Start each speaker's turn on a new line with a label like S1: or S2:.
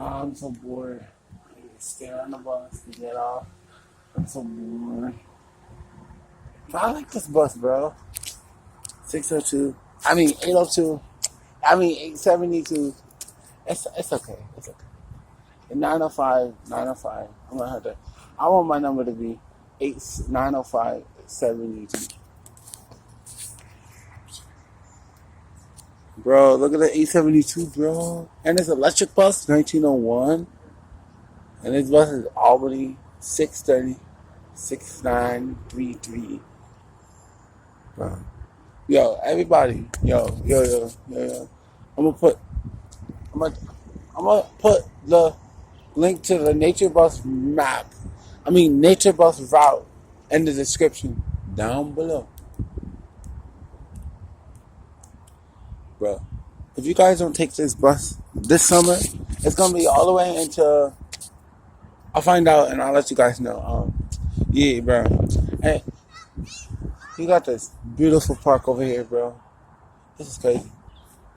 S1: I'm so bored. I stay on the bus to get off. I'm so bored. But I like this bus, bro. 602. I mean 802. I mean 872. It's okay. It's okay. 905, 905. I'm gonna have to. I want my number to be 905 72. Bro, look at the 872, bro. And it's electric bus, 1901. And this bus is Albany 630 6933. Bro. Yo, everybody. Yo. I'm gonna put the link to the Nature Bus Nature Bus route in the description down below. Bro, if you guys don't take this bus this summer, it's gonna be all the way into. I'll find out and I'll let you guys know. Yeah, bro. Hey, you got this beautiful park over here, bro. This is crazy.